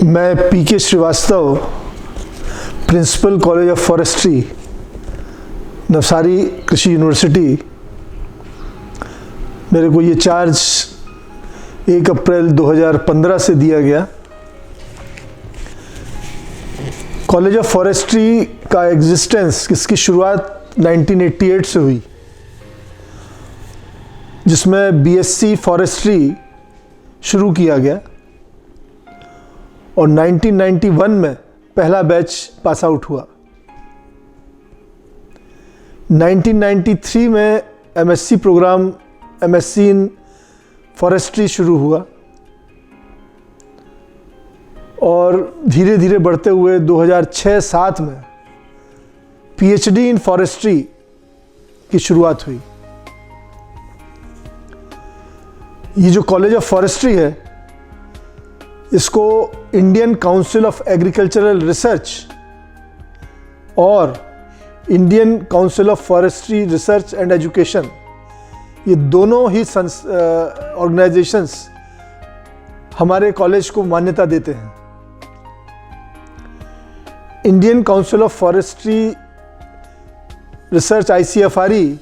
मैं PK Shrivastava, principal college of forestry, Navsari Krishi university. मेरे को ये चार्ज 1 अप्रैल 2015 से दिया गया। कॉलेज ऑफ फॉरेस्ट्री का एग्जिस्टेंस, इसकी शुरुआत 1988 से हुई, जिसमें बीएससी फॉरेस्ट्री शुरू किया गया और 1991 में पहला बैच पास आउट हुआ। 1993 में MSc program, MSc in forestry शुरू हुआ और धीरे धीरे बढ़ते हुए 2006-07 में पीएचडी इन फॉरेस्ट्री की शुरुआत हुई। ये जो कॉलेज ऑफ फॉरेस्ट्री है, इसको Indian council of agricultural research और Indian council of forestry research and education, ये दोनों ही ऑर्गेनाइजेशंस हमारे कॉलेज को मान्यता देते हैं। Indian council of forestry research ICFRE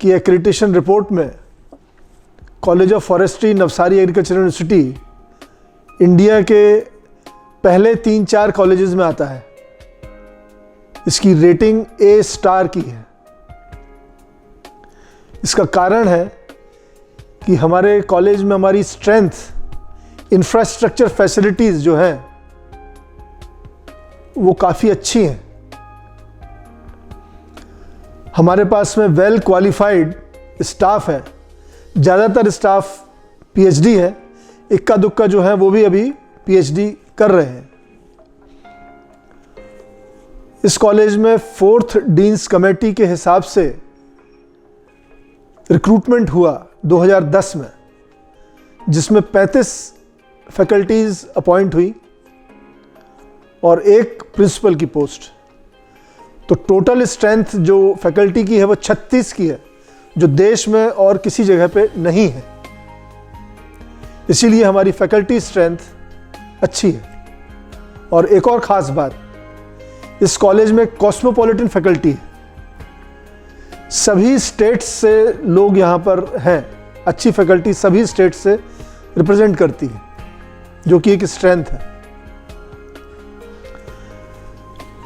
की एक्रेडिटेशन रिपोर्ट में college of forestry Navsari agriculture university India के पहले 3-4 कॉलेजेस में आता है। इसकी रेटिंग A* की है। इसका कारण है कि हमारे कॉलेज में हमारी स्ट्रेंथ, इंफ्रास्ट्रक्चर फैसिलिटीज़ जो हैं वो काफ़ी अच्छी हैं। हमारे पास में वेल क्वालिफाइड स्टाफ है। ज़्यादातर स्टाफ PhD है, इक्का दुक्का जो है वो भी अभी PhD कर रहे हैं। इस कॉलेज में 4th डीन्स कमेटी के हिसाब से रिक्रूटमेंट हुआ 2010 में, जिसमें 35 फैकल्टीज अपॉइंट हुई और 1 प्रिंसिपल की पोस्ट। तो टोटल स्ट्रेंथ जो फैकल्टी की है वो 36 की है, जो देश में और किसी जगह पे नहीं है। इसीलिए हमारी फैकल्टी स्ट्रेंथ अच्छी है। और एक और ख़ास बात, इस कॉलेज में कॉस्मोपॉलिटन फैकल्टी है। सभी स्टेट्स से लोग यहाँ पर हैं। अच्छी फैकल्टी सभी स्टेट्स से रिप्रेजेंट करती है, जो कि एक स्ट्रेंथ है।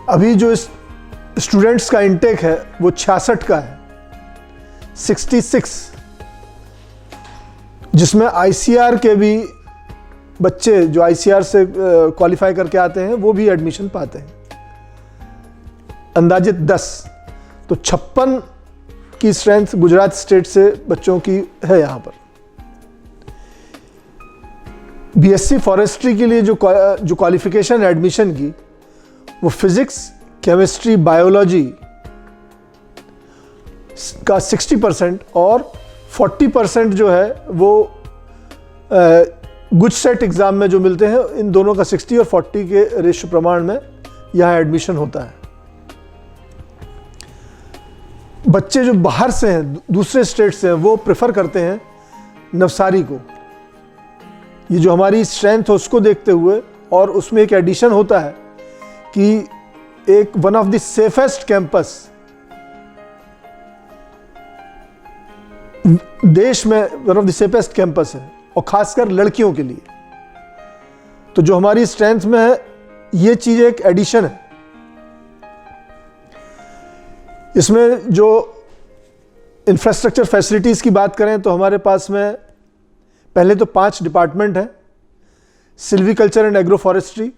अभी जो स्टूडेंट्स का इंटेक है वो 66 का है, 66, जिसमें ICR के भी बच्चे जो ICR से क्वालिफाई करके आते हैं वो भी एडमिशन पाते हैं। अंदाजित 10, तो 56 की स्ट्रेंथ गुजरात स्टेट से बच्चों की है यहाँ पर। बीएससी फॉरेस्ट्री के लिए जो क्वालिफिकेशन है एडमिशन की, वो फिजिक्स, केमिस्ट्री, बायोलॉजी का 60% और 40% जो है वो गुजसेट एग्ज़ाम में जो मिलते हैं, इन दोनों का 60 और 40 के रेशो प्रमाण में यहाँ एडमिशन होता है। बच्चे जो बाहर से हैं, दूसरे स्टेट से हैं, वो प्रेफर करते हैं नवसारी को। ये जो हमारी स्ट्रेंथ है उसको देखते हुए, और उसमें एक एडिशन होता है कि एक one of the safest campus देश में, one of the safest campus है, और खासकर लड़कियों के लिए। तो जो हमारी स्ट्रेंथ में है, ये चीज़ एक एडिशन है। इसमें जो इंफ्रास्ट्रक्चर फैसिलिटीज़ की बात करें तो हमारे पास में पहले तो 5 डिपार्टमेंट हैं। Silviculture and agro forestry,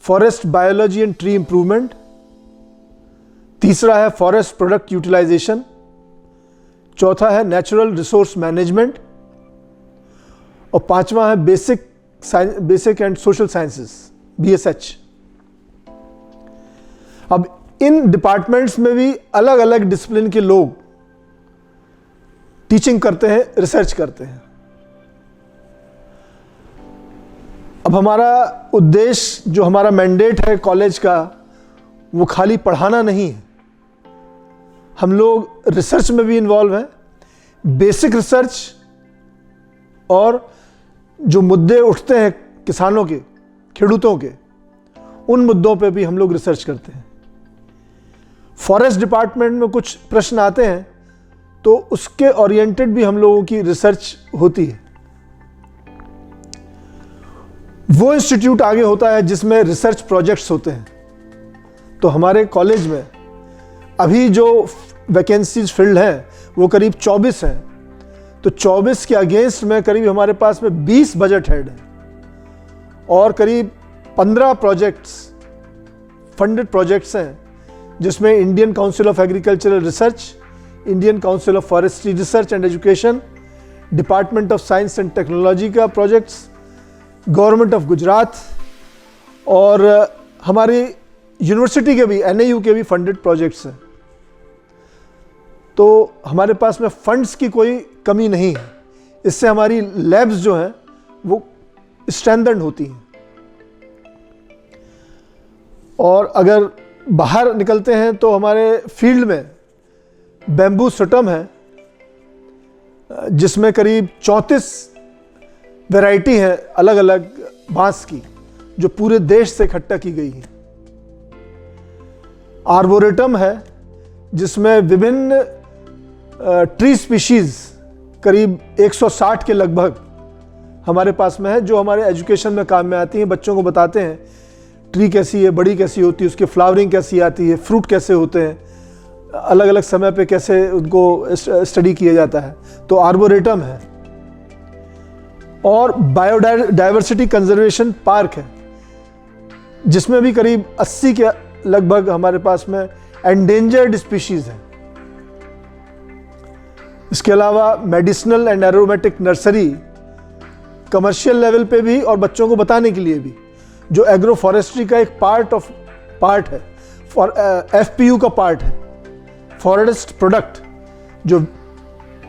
forest biology and tree improvement, तीसरा है फॉरेस्ट प्रोडक्ट यूटिलाइजेशन, चौथा है नेचुरल रिसोर्स मैनेजमेंट, और 5वां है basic and social sciences, BSH। अब इन डिपार्टमेंट्स में भी अलग अलग डिसिप्लिन के लोग टीचिंग करते हैं, रिसर्च करते हैं। अब हमारा उद्देश्य, जो हमारा मैंडेट है कॉलेज का, वो खाली पढ़ाना नहीं है। हम लोग रिसर्च में भी इन्वॉल्व हैं, बेसिक रिसर्च और जो मुद्दे उठते हैं किसानों के, खेडूतों के, उन मुद्दों पे भी हम लोग रिसर्च करते हैं। फॉरेस्ट डिपार्टमेंट में कुछ प्रश्न आते हैं तो उसके ओरिएंटेड भी हम लोगों की रिसर्च होती है। वो इंस्टीट्यूट आगे होता है जिसमें रिसर्च प्रोजेक्ट्स होते हैं। तो हमारे कॉलेज में अभी जो वैकेंसीज फिल्ड हैं वो करीब 24 हैं। तो 24 के अगेंस्ट में करीब हमारे पास में 20 बजट हेड हैं और करीब 15 प्रोजेक्ट्स, फंडेड प्रोजेक्ट्स हैं, जिसमें Indian council of agricultural research, Indian council of forestry research and education, department of science and technology का प्रोजेक्ट्स, गवर्नमेंट ऑफ गुजरात और हमारी यूनिवर्सिटी के भी, NAU के भी फंडेड प्रोजेक्ट्स हैं। तो हमारे पास में फंड्स की कोई कमी नहीं है। इससे हमारी लैब्स जो हैं वो स्ट्रेंथन्ड होती हैं। और अगर बाहर निकलते हैं तो हमारे फील्ड में बैम्बू स्टम है, जिसमें करीब 34 वैरायटी है अलग अलग बांस की, जो पूरे देश से इकट्ठा की गई है। आर्बोरेटम है, जिसमें विभिन्न ट्री स्पीशीज करीब 160 के लगभग हमारे पास में है, जो हमारे एजुकेशन में काम में आती हैं। बच्चों को बताते हैं ट्री कैसी है, बड़ी कैसी होती है, उसकी फ्लावरिंग कैसी आती है, फ्रूट कैसे होते हैं, अलग अलग समय पे कैसे उनको स्टडी किया जाता है। तो आर्बोरेटम है। और बायोडाइवर्सिटी कंजर्वेशन पार्क है, जिसमें भी करीब 80 के लगभग हमारे पास में एंडेंजर्ड स्पीशीज हैं। इसके अलावा medicinal and aromatic nursery commercial level पे भी और बच्चों को बताने के लिए भी, जो एग्रो फॉरेस्ट्री का एक पार्ट है, FPU का पार्ट है, फॉरेस्ट प्रोडक्ट, जो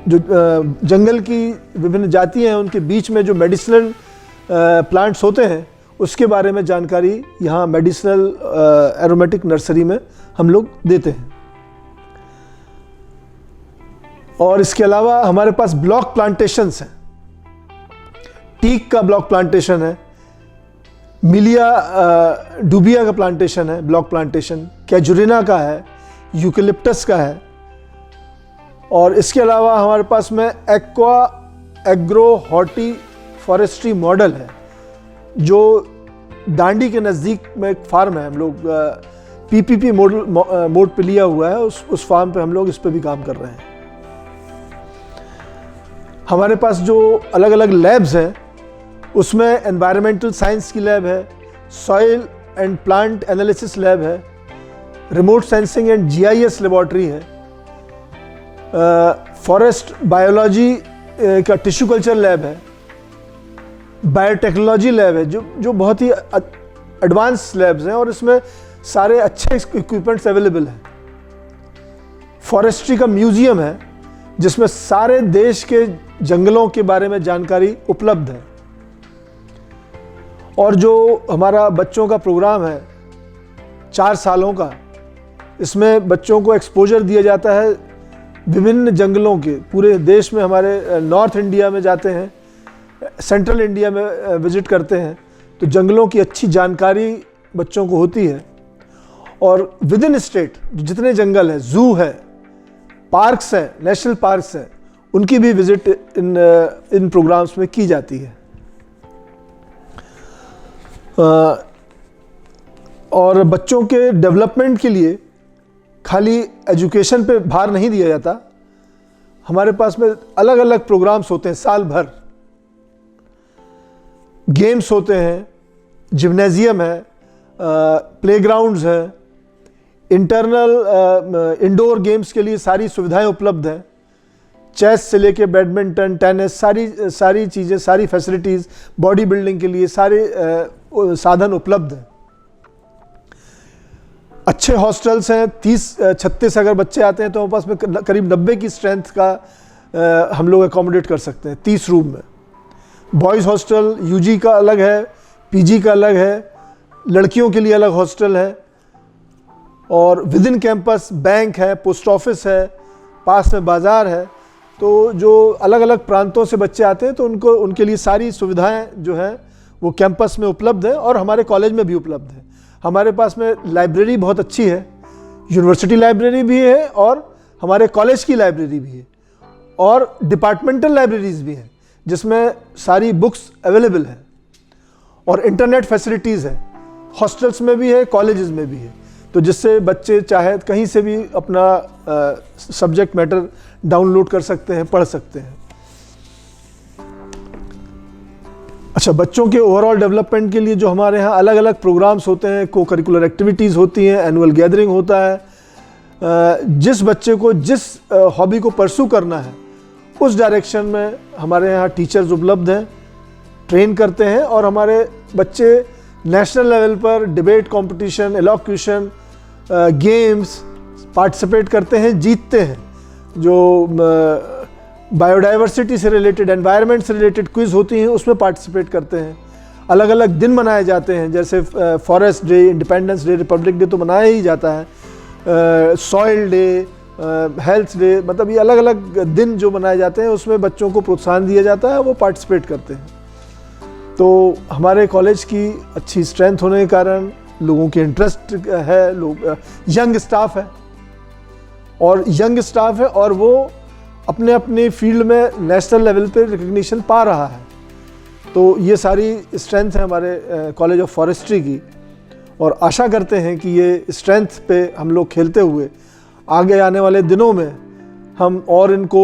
जंगल की विभिन्न जातियां हैं उनके बीच में जो मेडिसिनल प्लांट्स होते हैं, उसके बारे में जानकारी यहाँ मेडिसिनल एरोमेटिक नर्सरी में हम लोग देते हैं। और इसके अलावा हमारे पास ब्लॉक प्लांटेशंस हैं। टीक का ब्लॉक प्लांटेशन है, मिलिया डूबिया का प्लांटेशन है, ब्लॉक प्लांटेशन कैजुरिना का है, यूकेलिप्टस का है। और इसके अलावा हमारे पास में aqua agro horti forestry model है, जो दांडी के नज़दीक में एक फार्म है, हम लोग PPP मोड पे लिया हुआ है, उस फार्म पे हम लोग इस पे भी काम कर रहे हैं। हमारे पास जो अलग अलग लैब्स हैं उसमें एनवायरमेंटल साइंस की लैब है, soil and plant analysis lab है, remote sensing and GIS laboratory है, फॉरेस्ट बायोलॉजी का टिश्यू कल्चर लैब है, बायोटेक्नोलॉजी लैब है, जो बहुत ही एडवांस लैब्स हैं और इसमें सारे अच्छे इक्विपमेंट्स अवेलेबल हैं। फॉरेस्ट्री का म्यूजियम है, जिसमें सारे देश के जंगलों के बारे में जानकारी उपलब्ध है। और जो हमारा बच्चों का प्रोग्राम है 4 सालों का, इसमें बच्चों को एक्सपोजर दिया जाता है विभिन्न जंगलों के। पूरे देश में हमारे नॉर्थ इंडिया में जाते हैं, सेंट्रल इंडिया में विजिट करते हैं, तो जंगलों की अच्छी जानकारी बच्चों को होती है। और विद इन स्टेट जितने जंगल हैं, जू है, पार्क्स हैं, नेशनल पार्क्स हैं, उनकी भी विजिट इन प्रोग्राम्स में की जाती है। और बच्चों के डेवलपमेंट के लिए खाली एजुकेशन पे भार नहीं दिया जाता। हमारे पास में अलग अलग प्रोग्राम्स होते हैं साल भर। गेम्स होते हैं, जिम्नेजियम है, प्लेग्राउंड्स हैं, इंटरनल इंडोर गेम्स के लिए सारी सुविधाएं उपलब्ध हैं। चेस से लेके बैडमिंटन, टेनिस, सारी चीज़ें, सारी फैसिलिटीज़, बॉडी बिल्डिंग के लिए सारे साधन उपलब्ध हैं। अच्छे हॉस्टल्स हैं, 30-36 अगर बच्चे आते हैं तो हमारे पास में करीब 90 की स्ट्रेंथ का हम लोग अकोमोडेट कर सकते हैं 30 रूम में। बॉयज़ हॉस्टल UG का अलग है, PG का अलग है, लड़कियों के लिए अलग हॉस्टल है। और विद इन कैंपस बैंक है, पोस्ट ऑफिस है, पास में बाज़ार है। तो जो अलग अलग प्रांतों से बच्चे आते हैं तो उनके लिए सारी सुविधाएं जो हैं वो कैंपस में उपलब्ध है और हमारे कॉलेज में भी उपलब्ध है। हमारे पास में लाइब्रेरी बहुत अच्छी है, यूनिवर्सिटी लाइब्रेरी भी है और हमारे कॉलेज की लाइब्रेरी भी है और डिपार्टमेंटल लाइब्रेरीज भी हैं जिसमें सारी बुक्स अवेलेबल हैं और इंटरनेट फैसिलिटीज़ है, हॉस्टल्स में भी है, कॉलेजेस में भी है, तो जिससे बच्चे चाहे कहीं से भी अपना सब्जेक्ट मैटर डाउनलोड कर सकते हैं, पढ़ सकते हैं। अच्छा, बच्चों के ओवरऑल डेवलपमेंट के लिए जो हमारे यहाँ अलग अलग प्रोग्राम्स होते हैं, को करिकुलर एक्टिविटीज़ होती हैं, एनुअल गैदरिंग होता है, जिस बच्चे को जिस हॉबी को परस्यू करना है उस डायरेक्शन में हमारे यहाँ टीचर्स उपलब्ध हैं, ट्रेन करते हैं और हमारे बच्चे नेशनल लेवल पर debate competition, elocution, games participate करते हैं, जीतते हैं। जो बायोडाइवर्सिटी से रिलेटेड, एनवायरनमेंट से रिलेटेड क्विज़ होती हैं उसमें पार्टिसिपेट करते हैं। अलग अलग दिन मनाए जाते हैं, जैसे forest day, independence day, Republic day तो मनाया ही जाता है, सॉइल डे, हेल्थ डे, मतलब ये अलग अलग दिन जो मनाए जाते हैं उसमें बच्चों को प्रोत्साहन दिया जाता है, वो पार्टिसिपेट करते हैं। तो हमारे कॉलेज की अच्छी स्ट्रेंथ होने के कारण लोगों की इंटरेस्ट है, लोग यंग स्टाफ है और वो अपने अपने फील्ड में नेशनल लेवल पे रिकग्निशन पा रहा है। तो ये सारी स्ट्रेंथ है हमारे कॉलेज ऑफ फॉरेस्ट्री की और आशा करते हैं कि ये स्ट्रेंथ पे हम लोग खेलते हुए आगे आने वाले दिनों में हम और इनको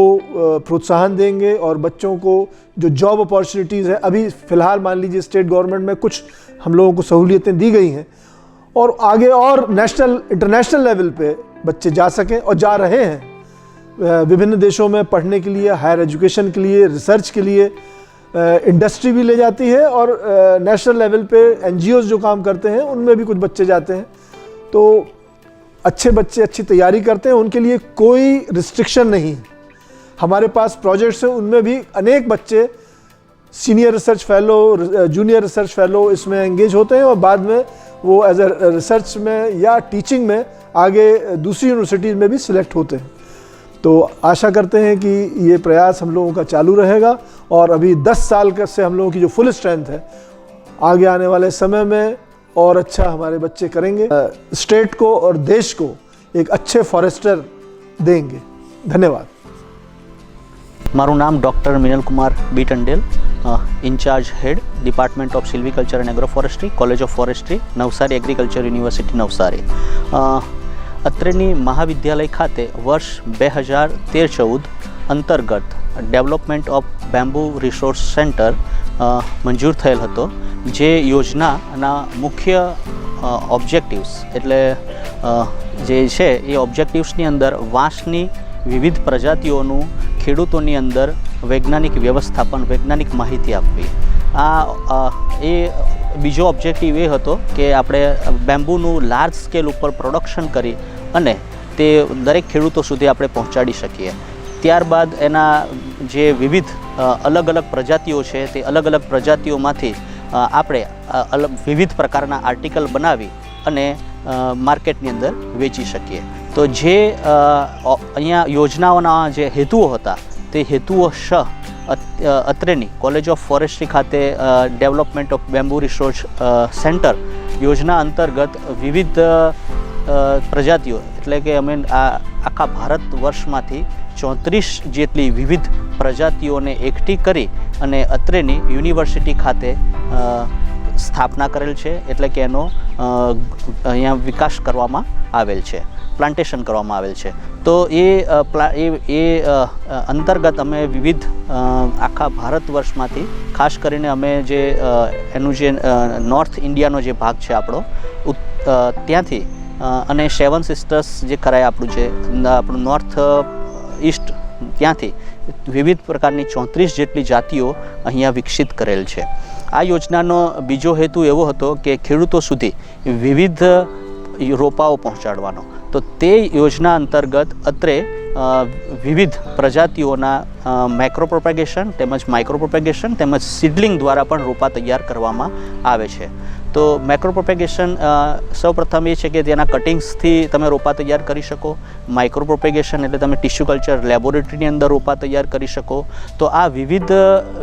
प्रोत्साहन देंगे और बच्चों को जो जॉब अपॉर्चुनिटीज़ है, अभी फ़िलहाल मान लीजिए स्टेट गवर्नमेंट में कुछ हम लोगों को सहूलियतें दी गई हैं और आगे और नेशनल इंटरनेशनल लेवल पे बच्चे जा सकें और जा रहे हैं विभिन्न देशों में पढ़ने के लिए, हायर एजुकेशन के लिए, रिसर्च के लिए। इंडस्ट्री भी ले जाती है और नेशनल लेवल पे NGOs जो काम करते हैं उनमें भी कुछ बच्चे जाते हैं। तो अच्छे बच्चे अच्छी तैयारी करते हैं, उनके लिए कोई रिस्ट्रिक्शन नहीं है। हमारे पास प्रोजेक्ट्स हैं, उनमें भी अनेक बच्चे senior research fellow, junior research fellow इसमें एंगेज होते हैं और बाद में वो एज ए रिसर्च में या टीचिंग में आगे दूसरी यूनिवर्सिटीज़ में भी सिलेक्ट होते हैं। तो आशा करते हैं कि ये प्रयास हम लोगों का चालू रहेगा और अभी 10 साल से हम लोगों की जो फुल स्ट्रेंथ है, आगे आने वाले समय में और अच्छा हमारे बच्चे करेंगे, स्टेट को और देश को एक अच्छे फॉरेस्टर देंगे। धन्यवाद। मारू नाम doctor Minal Kumar B Tandel, incharge head department of silviculture and agro forestry, college of forestry, Navsari agriculture university Navsari. અત્રેની મહાવિદ્યાલય ખાતે વર્ષ 2013-14 અંતર્ગત development of bamboo resource centre મંજૂર થયેલ હતો, જે યોજનાના મુખ્ય ઓબ્જેક્ટિવ્સ એટલે જે છે એ ઓબ્જેક્ટિવ્સની અંદર વાંસની વિવિધ પ્રજાતિઓનું ખેડૂતોની અંદર વૈજ્ઞાનિક વ્યવસ્થાપન, વૈજ્ઞાનિક માહિતી આપવી। એ બીજો ઓબ્જેક્ટિવ એ હતો કે આપણે બેમ્બુનું લાર્જ સ્કેલ ઉપર પ્રોડક્શન કરી અને તે દરેક ખેડૂતો સુધી આપણે પહોંચાડી શકીએ। ત્યારબાદ એના જે વિવિધ અલગ અલગ પ્રજાતિઓ છે તે અલગ અલગ પ્રજાતિઓમાંથી આપણે વિવિધ પ્રકારના આર્ટિકલ બનાવી અને માર્કેટની અંદર વેચી શકીએ। તો જે અહીંયા યોજનાઓના જે હેતુઓ હતા તે હેતુઓ અત્રેની કોલેજ ઓફ ફોરેસ્ટ્રી ખાતે development of bamboo resource centre યોજના અંતર્ગત વિવિધ પ્રજાતિઓ એટલે કે અમે આખા ભારત વર્ષમાંથી 34 જેટલી વિવિધ પ્રજાતિઓને એકઠી કરી અને અત્રેની યુનિવર્સિટી ખાતે સ્થાપના કરેલ છે, એટલે કે એનો અહીંયા વિકાસ કરવામાં આવેલ છે, પ્લાન્ટેશન કરવામાં આવેલ છે। તો એ અંતર્ગત અમે વિવિધ આખા ભારત વર્ષમાંથી ખાસ કરીને અમે જે એનું જે નોર્થ ઇન્ડિયાનો જે ભાગ છે આપણો ત્યાંથી અને 7 સિસ્ટર્સ જે કરાય આપણું છે આપણું નોર્થ ઈસ્ટ ત્યાંથી વિવિધ પ્રકારની 34 જેટલી જાતિઓ અહીંયા વિકસિત કરેલ છે। આ યોજનાનો બીજો હેતુ એવો હતો કે ખેડૂતો સુધી વિવિધ રોપાઓ પહોંચાડવાનો। તો તે યોજના અંતર્ગત અત્રે વિવિધ પ્રજાતિઓના મેક્રો પ્રોપેગેશન તેમજ માઇક્રો પ્રોપેગેશન તેમજ સીડલિંગ દ્વારા પણ રોપા તૈયાર કરવામાં આવે છે. તો મેક્રો પ્રોપેગેશન સૌપ્રથમ એ છે કે તેના કટિંગ્સથી તમે રોપા તૈયાર કરી શકો. માઇક્રો પ્રોપેગેશન એટલે તમે ટિશ્યુ કલ્ચર લેબોરેટરીની અંદર રોપા તૈયાર કરી શકો. તો આ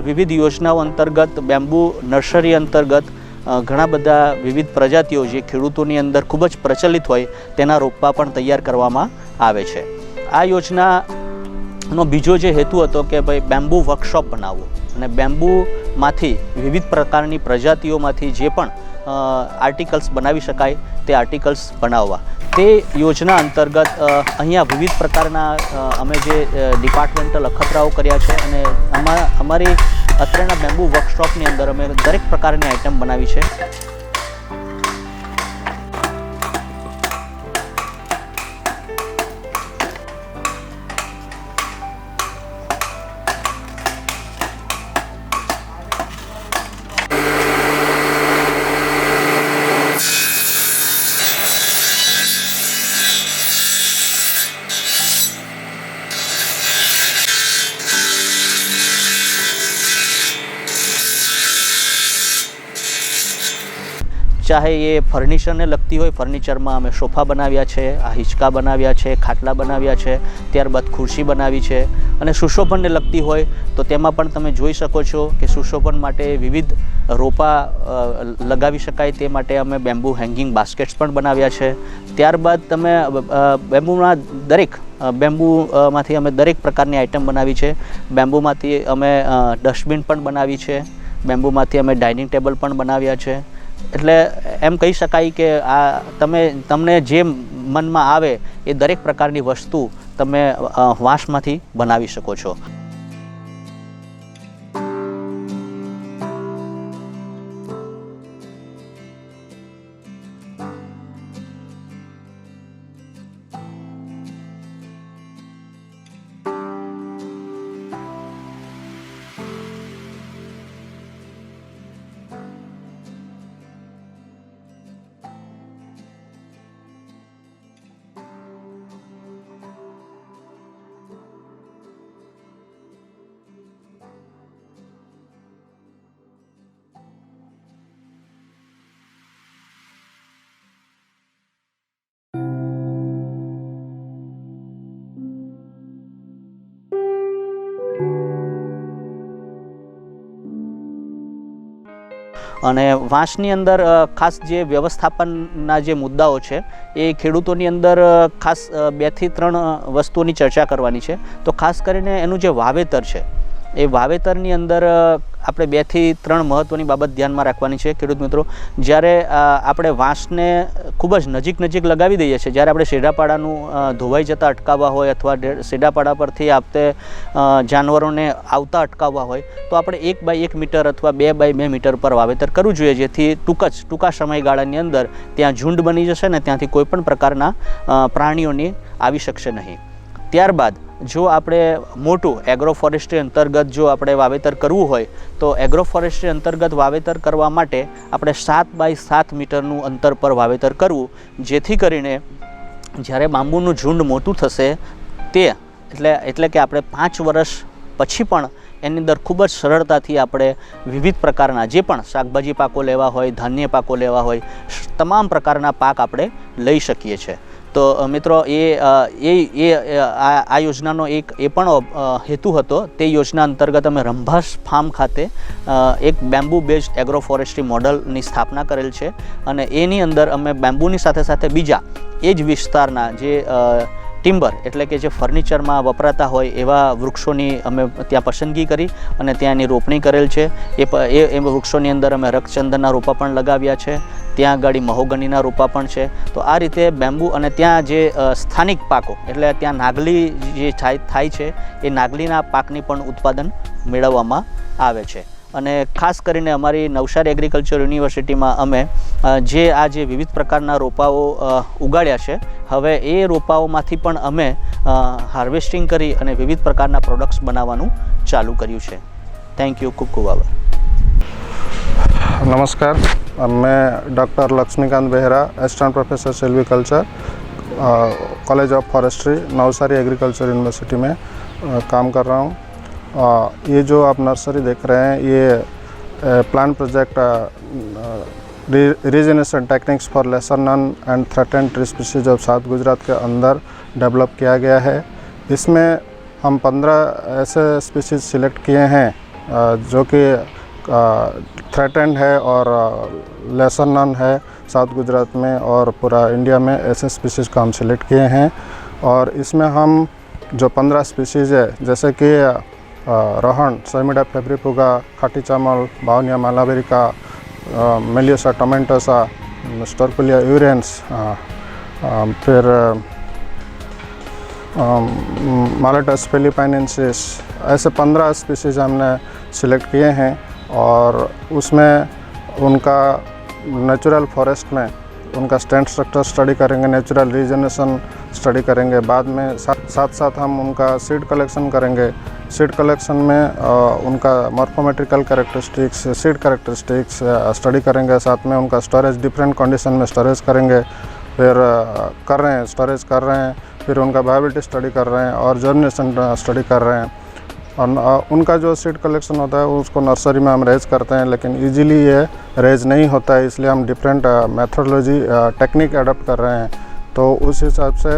વિવિધ યોજનાઓ અંતર્ગત બેમ્બુ નર્સરી અંતર્ગત ઘણા બધા વિવિધ પ્રજાતિઓ જે ખેડૂતોની અંદર ખૂબ જ પ્રચલિત હોય તેના રોપા પણ તૈયાર કરવામાં આવે છે. આ યોજનાનો બીજો જે હેતુ હતો કે ભાઈ બેમ્બુ વર્કશોપ બનાવવો અને બેમ્બુમાંથી વિવિધ પ્રકારની પ્રજાતિઓમાંથી જે પણ આર્ટિકલ્સ બનાવી શકાય તે આર્ટિકલ્સ બનાવવા. તે યોજના અંતર્ગત અહીંયા વિવિધ પ્રકારના અમે જે ડિપાર્ટમેન્ટલ અખતરાઓ કર્યા છે અને અમારી અત્રેના બેમ્બુ વર્કશોપની અંદર અમે દરેક પ્રકારની આઇટમ બનાવી છે. ચાહે એ ફર્નિચરને લગતી હોય, ફર્નિચરમાં અમે સોફા બનાવ્યા છે, આ હિંચકા બનાવ્યા છે, ખાટલા બનાવ્યા છે, ત્યારબાદ ખુરશી બનાવી છે. અને સુશોભનને લગતી હોય તો તેમાં પણ તમે જોઈ શકો છો કે સુશોભન માટે વિવિધ રોપા લગાવી શકાય તે માટે અમે બેમ્બુ હેંગિંગ બાસ્કેટ્સ પણ બનાવ્યા છે. ત્યારબાદ તમે બેમ્બુમાંથી અમે દરેક પ્રકારની આઇટમ બનાવી છે. બેમ્બુમાંથી અમે ડસ્ટબિન પણ બનાવી છે, બેમ્બુમાંથી અમે ડાઇનિંગ ટેબલ પણ બનાવ્યા છે. એટલે એમ કહી શકાય કે આ તમને જે મનમાં આવે એ દરેક પ્રકારની વસ્તુ તમે વાંસમાંથી બનાવી શકો છો. અને વાંસની અંદર ખાસ જે વ્યવસ્થાપનના જે મુદ્દાઓ છે એ ખેડૂતોની અંદર ખાસ 2 થી 3 વસ્તુઓની ચર્ચા કરવાની છે. તો ખાસ કરીને એનું જે વાવેતર છે એ વાવેતરની અંદર આપણે 2 થી 3 મહત્ત્વની બાબત ધ્યાનમાં રાખવાની છે. ખેડૂત મિત્રો, જ્યારે આપણે વાંસને ખૂબ જ નજીક લગાવી દઈએ છીએ, જ્યારે આપણે શેઢાપાડાનું ધોવાઈ જતાં અટકાવવા હોય અથવા શેઢાપાડા પરથી આપણે જાનવરોને આવતા અટકાવવા હોય તો આપણે 1 બાય 1 મીટર અથવા 2 બાય 2 મીટર પર વાવેતર કરવું જોઈએ, જેથી ટૂંકા સમયગાળાની અંદર ત્યાં ઝુંડ બની જશે ને ત્યાંથી કોઈ પણ પ્રકારના પ્રાણીઓની આવી શકશે નહીં. ત્યારબાદ જો આપણે મોટું એગ્રો ફોરેસ્ટ્રી અંતર્ગત જો આપણે વાવેતર કરવું હોય તો એગ્રો ફોરેસ્ટ્રી અંતર્ગત વાવેતર કરવા માટે આપણે 7 બાય 7 મીટરનું અંતર પર વાવેતર કરવું, જેથી કરીને જ્યારે બાંબુનું ઝુંડ મોટું થશે એટલે કે આપણે 5 વર્ષ પછી પણ એની અંદર ખૂબ જ સરળતાથી આપણે વિવિધ પ્રકારના જે પણ શાકભાજી પાકો લેવા હોય, ધાન્ય પાકો લેવા હોય, તમામ પ્રકારના પાક આપણે લઈ શકીએ છીએ. તો મિત્રો આ યોજનાનો એક પણ હેતુ હતો. તે યોજના અંતર્ગત અમે રંભાસ ફાર્મ ખાતે એક બેમ્બુ બેઝડ એગ્રો ફોરેસ્ટ્રી મોડલની સ્થાપના કરેલ છે અને એની અંદર અમે બેમ્બુની સાથે બીજા એ જ વિસ્તારના જે ટિમ્બર એટલે કે જે ફર્નિચરમાં વપરાતા હોય એવા વૃક્ષોની અમે ત્યાં પસંદગી કરી અને ત્યાં એની રોપણી કરેલ છે. એ વૃક્ષોની અંદર અમે રક્તચંદનના રોપા પણ લગાવ્યા છે, ત્યાં આગળ મહોગનીના રોપા પણ છે. તો આ રીતે બેમ્બુ અને ત્યાં જે સ્થાનિક પાકો એટલે ત્યાં નાગલી જે થાય છે એ નાગલીના પાકની પણ ઉત્પાદન મેળવવામાં આવે છે. અને ખાસ કરીને અમારી નવસારી એગ્રીકલ્ચર યુનિવર્સિટીમાં અમે જે વિવિધ પ્રકારના રોપાઓ ઉગાડ્યા છે, હવે એ રોપાઓમાંથી પણ અમે હાર્વેસ્ટિંગ કરી અને વિવિધ પ્રકારના પ્રોડક્ટ્સ બનાવવાનું ચાલુ કર્યું છે. Thank you. ખૂબ આભાર. नमस्कार, मैं doctor Laxmikant Behera, assistant professor silviculture, college of forestry Navsari agriculture university में काम कर रहा हूँ। ये जो आप नर्सरी देख रहे हैं ये plan project regeneration techniques for lesser known and threatened tree species of south Gujarat के अंदर डेवलप किया गया है। इसमें हम 15 ऐसे स्पीशीज सिलेक्ट किए हैं जो कि थ्रेटेंड है और लेसर नन है साउथ गुजरात में और पूरा इंडिया में ऐसे स्पीशीज़ को हम सिलेक्ट किए हैं। और इसमें हम जो 15 स्पीशीज़ है जैसे कि रोहन, सैमिडा फेब्रिफुगा, खाटी चामल, बावनिया मालाबेरिका, मेलियोसा टोमेंटोसा, स्टोरकुलिया यूरेंस, फिर मालेटस फिलिपाइनेंसिस, ऐसे 15 स्पीशीज़ हमने सिलेक्ट किए हैं। और उसमें उनका नेचुरल फॉरेस्ट में उनका स्टैंड स्ट्रक्चर स्टडी करेंगे, नेचुरल रीजनेशन स्टडी करेंगे। बाद में साथ साथ हम उनका सीड कलेक्शन करेंगे। सीड कलेक्शन में उनका मॉर्फोमेट्रिकल कैरेक्टरिस्टिक्स, सीड कैरेक्टरिस्टिक्स स्टडी करेंगे। साथ में उनका स्टोरेज डिफरेंट कंडीशन में स्टोरेज करेंगे। फिर स्टोरेज कर रहे हैं, फिर उनका वायबिलिटी स्टडी कर रहे हैं और जर्मिनेशन स्टडी कर रहे हैं। और उनका जो सीड कलेक्शन होता है उसको नर्सरी में हम रेज करते हैं, लेकिन इजीली ये रेज नहीं होता है, इसलिए हम डिफरेंट मेथोडोलॉजी टेक्निक अडॉप्ट कर रहे हैं। तो उस हिसाब से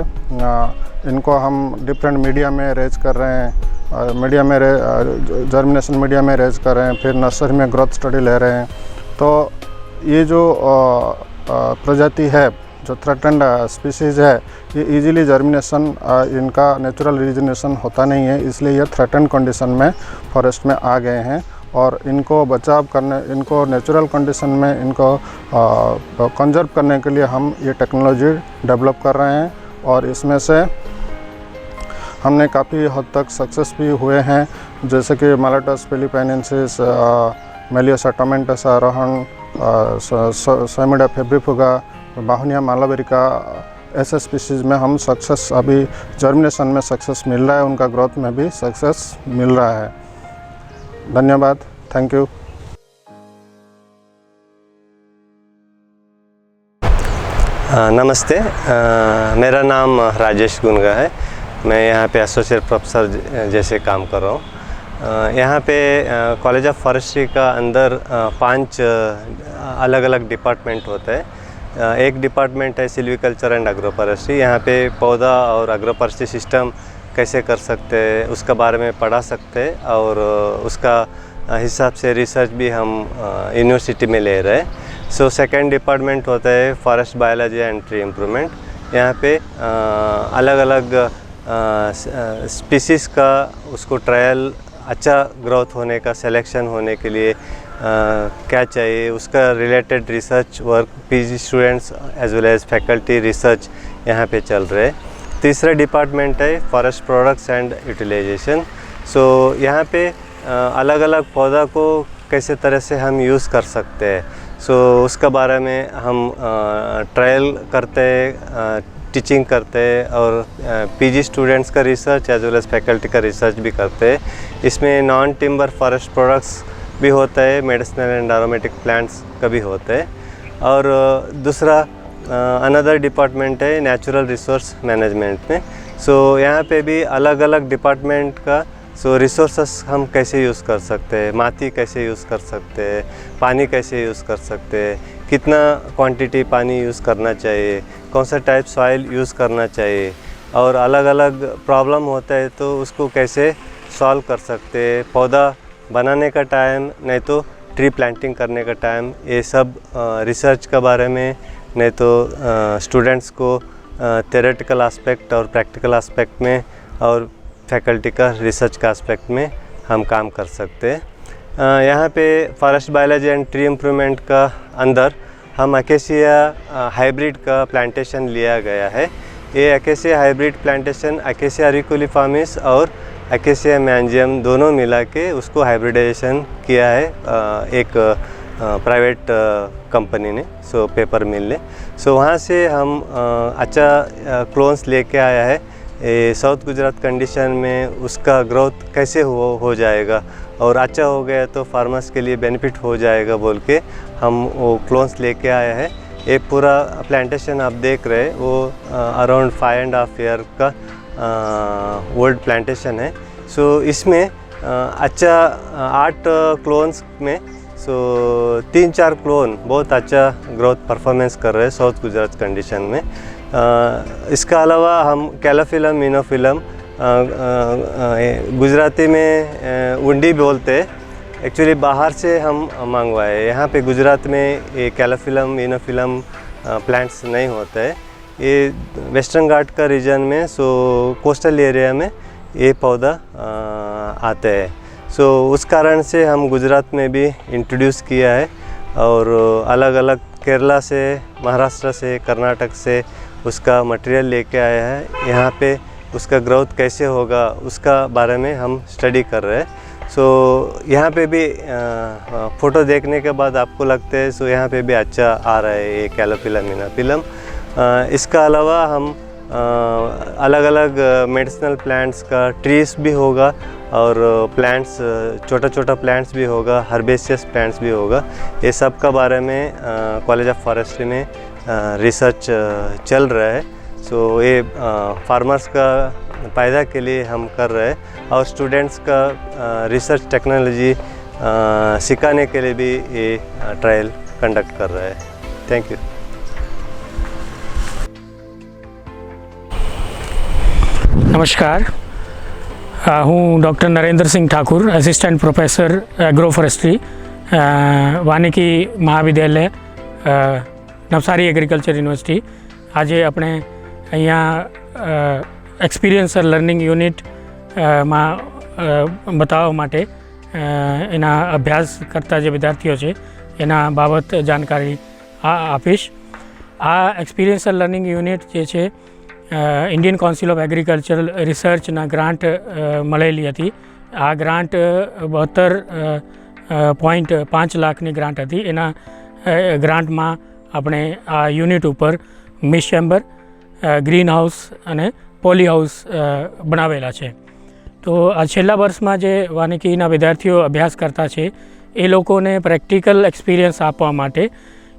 इनको हम डिफरेंट मीडिया में रेज कर रहे हैं, मीडिया में जर्मिनेशन मीडिया में रेज कर रहे हैं, फिर नर्सरी में ग्रोथ स्टडी ले रहे हैं। तो ये जो प्रजाति है, जो थ्रेटेंड स्पीशीज़ है, ये इजीली जर्मिनेशन इनका नेचुरल रीजनेशन होता नहीं है, इसलिए ये थ्रेटेंड कंडीशन में फॉरेस्ट में आ गए हैं। और इनको बचाव करने, इनको नेचुरल कंडीशन में इनको कंजर्व करने के लिए हम ये टेक्नोलॉजी डेवलप कर रहे हैं। और इसमें से हमने काफ़ी हद तक सक्सेस भी हुए हैं, जैसे कि मालेटस फिलिपाइनेंसिस, मेलियोसा टोमेंटोसा, रोहन, सैमिडा फेब्रिफुगा, बाहुनिया मालाबेरिका, ऐसे स्पीशीज़ में हम सक्सेस, अभी जर्मिनेशन में सक्सेस मिल रहा है, उनका ग्रोथ में भी सक्सेस मिल रहा है। धन्यवाद, थैंक यू। नमस्ते, मेरा नाम राजेश गुनगा है। मैं यहाँ पे एसोसिएट प्रोफेसर जैसे काम कर रहा हूँ। यहाँ पे कॉलेज ऑफ फॉरेस्ट्री का अंदर 5 अलग अलग डिपार्टमेंट होता है। एक डिपार्टमेंट है सिल्वीकल्चर एंड एग्रो फॉरेस्ट्री। यहाँ पे पौधा और एग्रो फॉरेस्ट्री सिस्टम कैसे कर सकते हैं उसका बारे में पढ़ा सकते हैं, और उसका हिसाब से रिसर्च भी हम यूनिवर्सिटी में ले रहे हैं। सो सेकेंड डिपार्टमेंट होता है forest biology and tree improvement. यहाँ पे अलग अलग स्पीसीज़ का उसको ट्रायल अच्छा ग्रोथ होने का, सिलेक्शन होने के लिए क्या चाहिए, उसका related research work PG students as well as faculty research यहाँ पे चल रहे हैं। तीसरा डिपार्टमेंट है forest products and utilisation. So यहाँ पे अलग अलग पौधा को कैसे तरह से हम यूज़ कर सकते हैं, सो उसका बारे में हम ट्रायल करते हैं, टीचिंग करते हैं, और पीजी स्टूडेंट्स का research as well as faculty का रिसर्च भी करते हैं। इसमें नॉन टिम्बर फॉरेस्ट प्रोडक्ट्स भी होता है, मेडिसिनल एंड एरोमेटिक प्लांट्स का भी होता है। और दूसरा अनदर डिपार्टमेंट है नेचुरल रिसोर्स मैनेजमेंट में। सो यहाँ पे भी अलग अलग डिपार्टमेंट का रिसोर्सेस हम कैसे यूज़ कर सकते हैं, माटी कैसे यूज़ कर सकते हैं, पानी कैसे यूज़ कर सकते हैं, कितना क्वांटिटी पानी यूज़ करना चाहिए, कौन सा टाइप सॉइल यूज़ करना चाहिए, और अलग अलग प्रॉब्लम होता है तो उसको कैसे सॉल्व कर सकते हैं, पौधा बनाने का टाइम, नहीं तो ट्री प्लांटिंग करने का टाइम, ये सब रिसर्च के बारे में, नहीं तो स्टूडेंट्स को थ्योरेटिकल एस्पेक्ट और प्रैक्टिकल एस्पेक्ट में, और फैकल्टी का रिसर्च का एस्पेक्ट में हम काम कर सकते हैं। यहाँ पे forest biology and tree improvement का अंदर हम अकेसिया हाइब्रिड का प्लांटेशन लिया गया है। ये अकेसिया हाइब्रिड प्लांटेशन अकेसिया अरिकुलिफॉर्मिस और अकेसिया मैंजियम दोनों मिला के उसको हाइब्रिडाइजेशन किया है एक प्राइवेट कंपनी ने, सो पेपर मिल ने। सो वहाँ से हम अच्छा क्लोन्स लेके आया है। साउथ गुजरात कंडीशन में उसका ग्रोथ कैसे हो जाएगा और अच्छा हो गया तो फार्मर्स के लिए बेनिफिट हो जाएगा बोल के हम वो क्लोन्स लेके आया है। ये पूरा प्लांटेशन आप देख रहे हैं वो अराउंड 5.5 ईयर का ओल्ड प्लांटेशन है। सो इसमें अच्छा 8 क्लोन्स में 3-4 क्लोन बहुत अच्छा ग्रोथ परफॉर्मेंस कर रहे हैं साउथ गुजरात कंडीशन में। इसका अलावा हम कैलोफिलम मिनोफिलम गुजराती में उंडी बोलते हैं, एक्चुअली बाहर से हम मंगवाए। यहाँ पे गुजरात में ये कैलोफिलम मिनोफिलम प्लांट्स नहीं होते हैं। ये वेस्टर्न घाट का रीजन में कोस्टल एरिया में ये पौधा आते हैं। उस कारण से हम गुजरात में भी इंट्रोड्यूस किया है और अलग अलग केरला से, महाराष्ट्र से, कर्नाटक से उसका मटेरियल लेके आया है। यहाँ पे उसका ग्रोथ कैसे होगा उसका बारे में हम स्टडी कर रहे हैं। यहाँ पे भी फ़ोटो देखने के बाद आपको लगता है यहाँ पे भी अच्छा आ रहा है ये कैलोफिलम मिनोफिलम। इसका अलावा हम अलग अलग मेडिसिनल प्लांट्स का ट्रीज भी होगा और प्लांट्स छोटा छोटा प्लांट्स भी होगा, हर्बेशियस प्लांट्स भी होगा। ये सब का बारे में कॉलेज ऑफ फॉरेस्ट्री में रिसर्च चल रहा है। ये फार्मर्स का फ़ायदा के लिए हम कर रहे हैं और स्टूडेंट्स का रिसर्च टेक्नोलॉजी सिखाने के लिए भी ये ट्रायल कंडक्ट कर रहे हैं। Thank you. નમસ્કાર, હું doctor Narendrasinh Thakur, assistant professor agroforestry, વાનિકી મહાવિદ્યાલય, નવસારી એગ્રીકલ્ચર યુનિવર્સિટી. આજે આપણે અહીંયા એક્સપિરિયન્સર લર્નિંગ યુનિટ માં બતાવવા માટે એના અભ્યાસ કરતા જે વિદ્યાર્થીઓ છે એના બાબત જાણકારી આપીશ. આ એક્સપિરિયન્સર લર્નિંગ યુનિટ જે છે ઇન્ડિયન કાઉન્સિલ ઓફ એગ્રીકલ્ચરલ રિસર્ચના ગ્રાન્ટ મળેલી હતી. આ ગ્રાન્ટ 72.5 લાખની ગ્રાન્ટ હતી. એના ગ્રાન્ટમાં આપણે આ યુનિટ ઉપર મિસ ચેમ્બર, ગ્રીન હાઉસ અને પોલી હાઉસ બનાવેલા છે. તો આ છેલ્લા વર્ષમાં જે વાનિકીના વિદ્યાર્થીઓ અભ્યાસ કરતા છે એ લોકોને પ્રેક્ટિકલ એક્સપિરિયન્સ આપવા માટે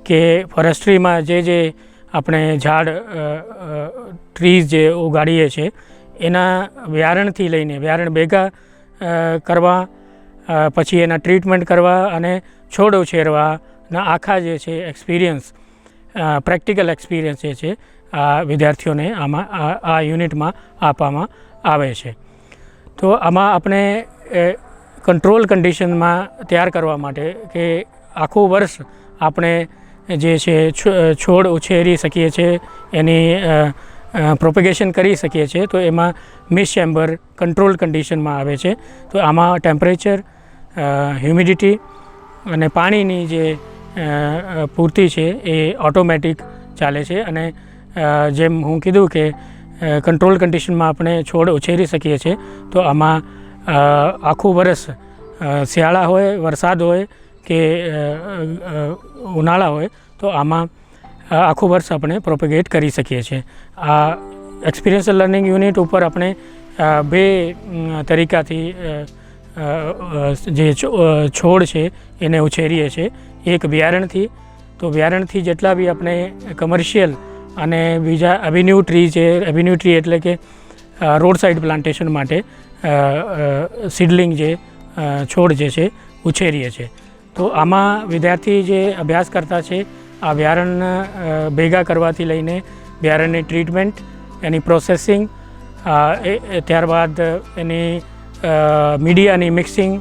કે ફોરેસ્ટ્રીમાં જે આપણે ઝાડ ટ્રીઝ જે ઉગાડીએ છીએ એના વ્યારણથી લઈને વ્યારણ ભેગા કરવા, પછી એના ટ્રીટમેન્ટ કરવા અને છોડ ઉછેરવાના આખા જે છે એક્સપિરિયન્સ, પ્રેક્ટિકલ એક્સપિરિયન્સ જે છે આ વિદ્યાર્થીઓને આમાં આ યુનિટમાં આપવામાં આવે છે. તો આમાં આપણે કંટ્રોલ કન્ડિશનમાં તૈયાર કરવા માટે કે આખું વર્ષ આપણે જે છે છોડ ઉછેરી શકીએ છીએ, એની પ્રોપેગેશન કરી શકીએ છીએ. તો એમાં મિસ ચેમ્બર કંટ્રોલ કન્ડિશનમાં આવે છે. તો આમાં ટેમ્પરેચર, હ્યુમિડિટી અને પાણીની જે પૂર્તિ છે એ ઓટોમેટિક ચાલે છે. અને જેમ હું કીધું કે કંટ્રોલ કન્ડિશનમાં આપણે છોડ ઉછેરી શકીએ છીએ. તો આમાં આખું વર્ષ શિયાળા હોય, વરસાદ હોય કે ઉનાળા હોય તો આમાં આખું વર્ષ આપણે પ્રોપેગેટ કરી શકીએ છીએ. આ એક્સપિરિયન્સલ લર્નિંગ યુનિટ ઉપર આપણે બે તરીકાથી જે છોડ છે એને ઉછેરીએ છીએ. એક બિયારણથી, તો બિયારણથી જેટલા બી આપણે કમર્શિયલ અને બીજા એવેન્યુ ટ્રી છે, એવેન્યુ ટ્રી એટલે કે રોડ સાઇડ પ્લાન્ટેશન માટે સીડલિંગ જે છોડ જે છે ઉછેરીએ છીએ. તો આમાં વિદ્યાર્થી જે અભ્યાસ કરતા છે આ બિયારણ ભેગા કરવાથી લઈને બિયારણની ટ્રીટમેન્ટ, એની પ્રોસેસિંગ, ત્યારબાદ એની મીડિયાની મિક્સિંગ,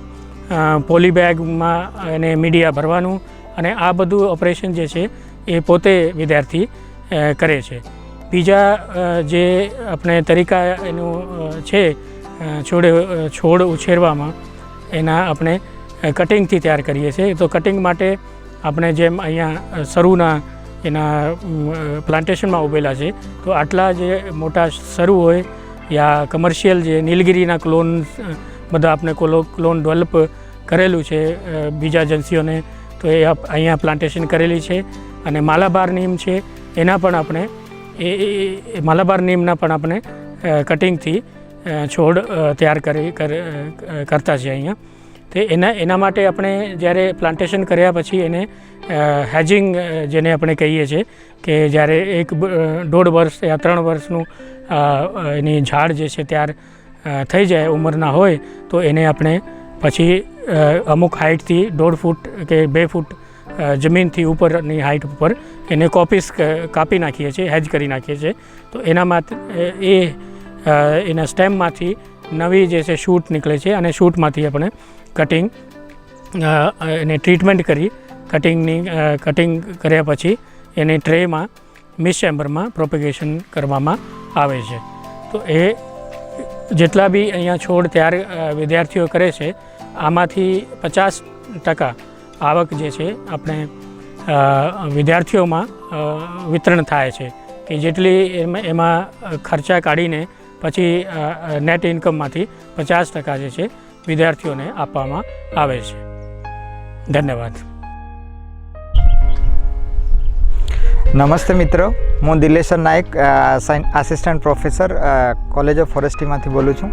પોલીબેગમાં એને મીડિયા ભરવાનું અને આ બધું ઓપરેશન જે છે એ પોતે વિદ્યાર્થી કરે છે. બીજા જે આપણે તરીકા એનું છે છોડ ઉછેરવામાં, એના આપણે કટિંગથી તૈયાર કરીએ છીએ. તો કટિંગ માટે આપણે જેમ અહીંયા સરુના એના પ્લાન્ટેશનમાં ઉભેલા છે તો આટલા જે મોટા સරු હોય યા કમર્શિયલ જે નીલગિરીના ક્લોન બધા આપણે ક્લોન ડેવલપ કરેલું છે બીજા એજન્સીઓને, તો એ અહીંયા પ્લાન્ટેશન કરેલી છે. અને માલાબાર નીમ છે એના પણ આપણે એ માલાબાર નીમના પણ આપણે કટિંગથી છોડ તૈયાર કરતા છે અહીંયા. તે એના માટે આપણે જ્યારે પ્લાન્ટેશન કર્યા પછી એને હેજિંગ જેને આપણે કહીએ છીએ કે જ્યારે 1.5 વર્ષ યા 3 વર્ષનું એની ઝાડ જે છે ત્યાર થઈ જાય ઉંમરના હોય તો એને આપણે પછી અમુક હાઇટથી 1.5 ફૂટ કે 2 ફૂટ જમીનથી ઉપરની હાઇટ ઉપર એને કાપી નાખીએ છીએ, હેજ કરી નાખીએ છીએ. તો એના સ્ટેમમાંથી નવી જે છે શૂટ નીકળે છે અને શૂટમાંથી આપણે કટિંગ એને ટ્રીટમેન્ટ કરી કટિંગ કર્યા પછી એને ટ્રેમાં મિસ ચેમ્બરમાં પ્રોપેગેશન કરવામાં આવે છે. તો એ જેટલા બી અહીંયા છોડ તૈયાર વિદ્યાર્થીઓ કરે છે આમાંથી 50% આવક જે છે આપણે વિદ્યાર્થીઓમાં વિતરણ થાય છે કે જેટલી એમાં ખર્ચા કાઢીને પછી નેટ ઇન્કમમાંથી 50% જે છે વિદ્યાર્થીઓને આપવામાં આવે છે. ધન્યવાદ. નમસ્તે મિત્રો, હું દિલેશ્વર નાયક, આસિસ્ટન્ટ પ્રોફેસર કોલેજ ઓફ ફોરેસ્ટ્રીમાંથી બોલું છું.